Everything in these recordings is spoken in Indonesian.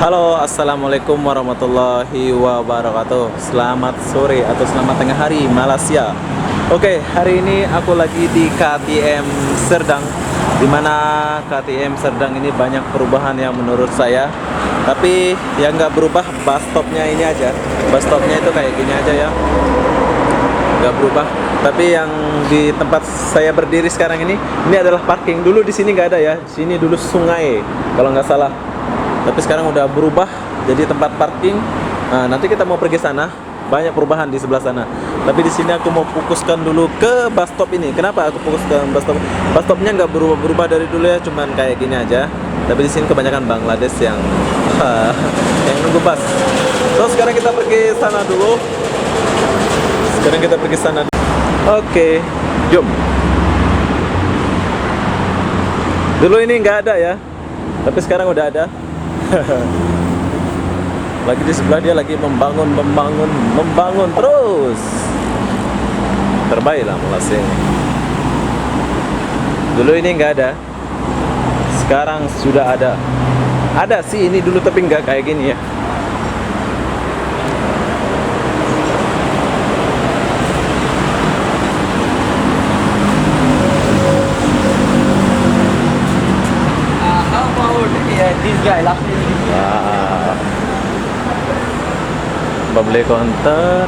Halo, assalamualaikum warahmatullahi wabarakatuh. Selamat sore atau selamat tengah hari Malaysia. Oke, hari ini aku lagi di KTM Serdang, dimana KTM Serdang ini banyak perubahan yang menurut saya. Tapi yang nggak berubah bus stopnya ini aja. Bus stopnya itu kayak gini aja ya, nggak berubah. Tapi yang di tempat saya berdiri sekarang ini adalah parking. Dulu di sini nggak ada ya. Di sini dulu sungai kalau nggak salah. Tapi sekarang udah berubah jadi tempat parking. Nah, nanti kita mau pergi sana, banyak perubahan di sebelah sana. Tapi di sini aku mau fokuskan dulu ke bus stop ini. Kenapa aku fokus ke bus stop? Bus stopnya nggak berubah-berubah dari dulu ya, cuman kayak gini aja. Tapi di sini kebanyakan Bangladesh yang yang nunggu bus. So sekarang kita pergi sana dulu. Sekarang kita pergi sana. Oke, jom. Dulu ini nggak ada ya, tapi sekarang udah ada. Lagi di sebelah dia lagi membangun terus. Terbaik lah Malaysia ini. Dulu ini nggak ada, sekarang sudah ada. Ada sih ini dulu tapi nggak kayak gini ya. How about this guy last year? Wah. Beli counter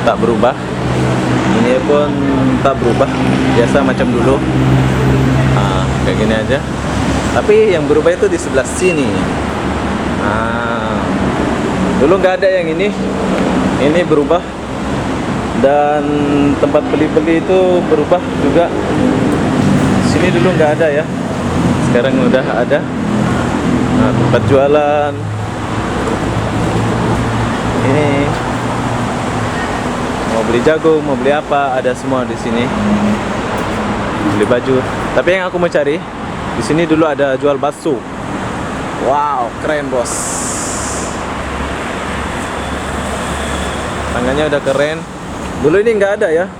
tak berubah, ini pun tak berubah, biasa macam dulu. Nah, kayak gini aja. Tapi yang berubah itu di sebelah sini. Nah, dulu nggak ada yang ini berubah, dan tempat beli-beli itu berubah juga. Sini dulu nggak ada ya, sekarang udah ada. Nah, tempat jualan ini, mau beli jagung, mau beli apa, ada semua di sini. Beli baju. Tapi yang aku mau cari, di sini dulu ada jual bakso. Wow, keren bos. Tangganya udah keren. Dulu ini nggak ada ya,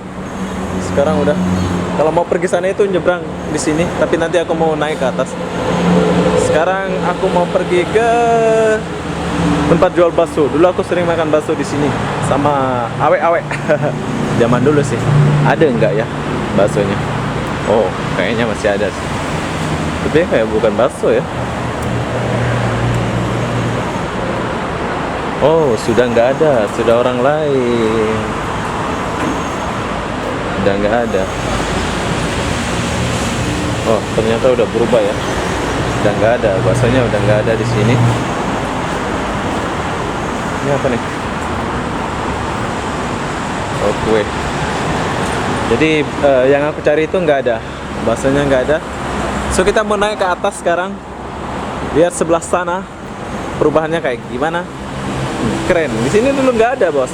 sekarang udah. Kalau mau pergi sana itu nyebrang di sini, tapi nanti aku mau naik ke atas. Sekarang aku mau pergi ke tempat jual bakso. Dulu aku sering makan bakso di sini sama awek-awek. Zaman dulu sih. Ada nggak ya baksonya? Oh, kayaknya masih ada sih. Tapi kayak bukan bakso ya. Oh, sudah nggak ada, sudah orang lain. Udah nggak ada. Oh, ternyata udah berubah ya. Udah nggak ada, baksonya udah nggak ada di sini. Ini apa nih? Oh, kue. Jadi yang aku cari itu nggak ada, baksonya nggak ada. So kita mau naik ke atas sekarang. Lihat sebelah sana perubahannya kayak gimana. Keren. Di sini dulu nggak ada bos.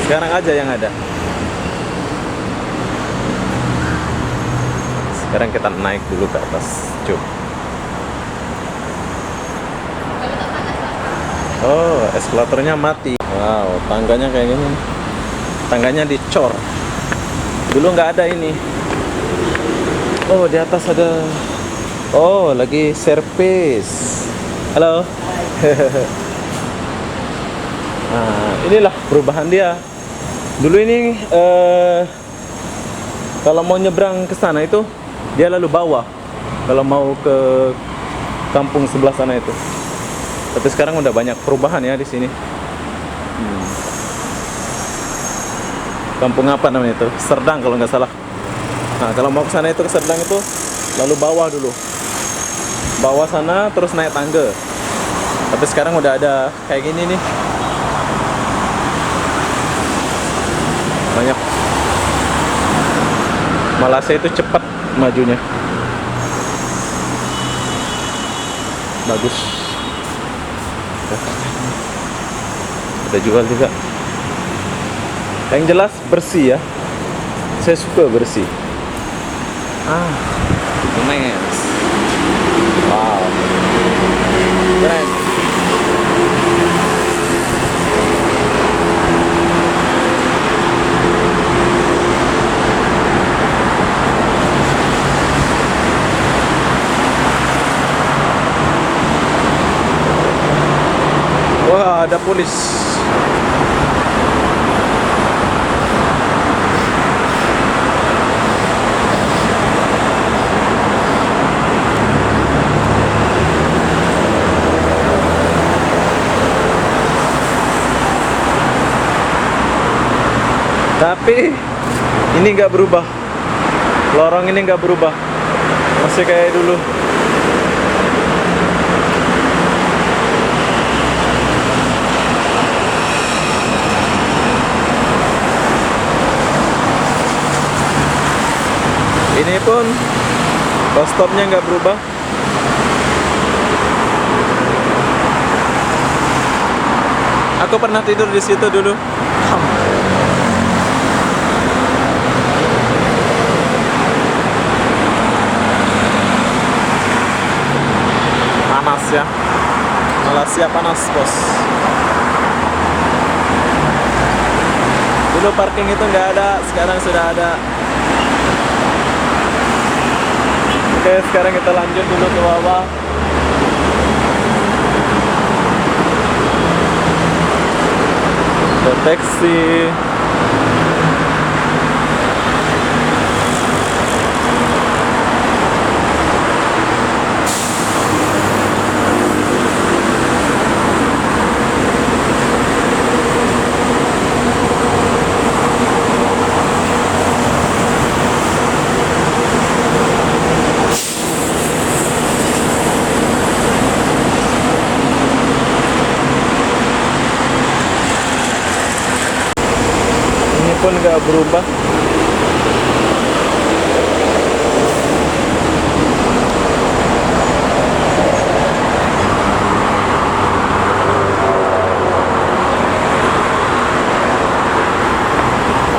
Sekarang aja yang ada. Sekarang kita naik dulu ke atas. Cuk. Oh, eskalatornya mati. Wow, tangganya kayak gini. Tangganya dicor. Dulu nggak ada ini. Oh, di atas ada. Oh, lagi servis. Halo. Nah, inilah perubahan dia. Dulu ini kalau mau nyebrang ke sana itu dia lalu bawah. Kalau mau ke kampung sebelah sana itu. Tapi sekarang udah banyak perubahan ya di sini. Kampung apa namanya itu? Serdang kalau nggak salah. Nah, kalau mau ke sana itu ke Serdang itu lalu bawah dulu. Bawah sana terus naik tangga. Tapi sekarang udah ada kayak gini nih. Banyak. Malaysia itu cepat majunya. Bagus. Udah jual juga. Yang jelas bersih ya. Saya suka bersih. Nice. Wow. Keren. ada polis. Tapi ini nggak berubah, lorong ini nggak berubah, masih kayak dulu. Ini pun bus stopnya nggak berubah. Aku pernah tidur di situ dulu. Panas ya, Malaysia panas bos. Dulu parking itu nggak ada, sekarang sudah ada. Oke, sekarang kita lanjut dulu ke bawah. Deteksi. Pun nggak berubah.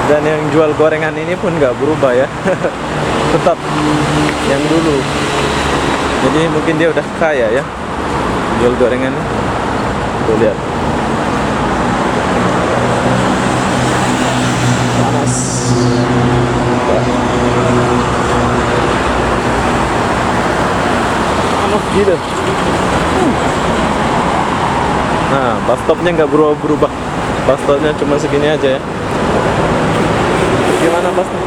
Dan yang jual gorengan ini pun nggak berubah ya. Tetap yang dulu. Jadi mungkin dia udah kaya ya, jual gorengan. Tuh lihat. Panas gitu. Nah, bus stopnya nggak berubah. Bus stopnya cuma segini aja ya. Gimana bus stop?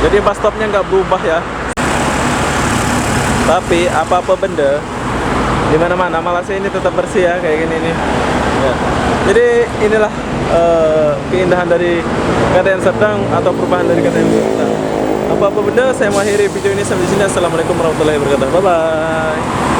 Jadi bus stopnya nggak berubah ya. Tapi apa-apa benda di mana-mana Malaysia ini tetap bersih ya, kayak gini nih. Ya. Jadi inilah keindahan dari KTM Serdang atau perubahan dari KTM Serdang. Apa-apa benda, saya mengakhiri video ini sampai di sini. Assalamualaikum warahmatullahi wabarakatuh. Bye bye.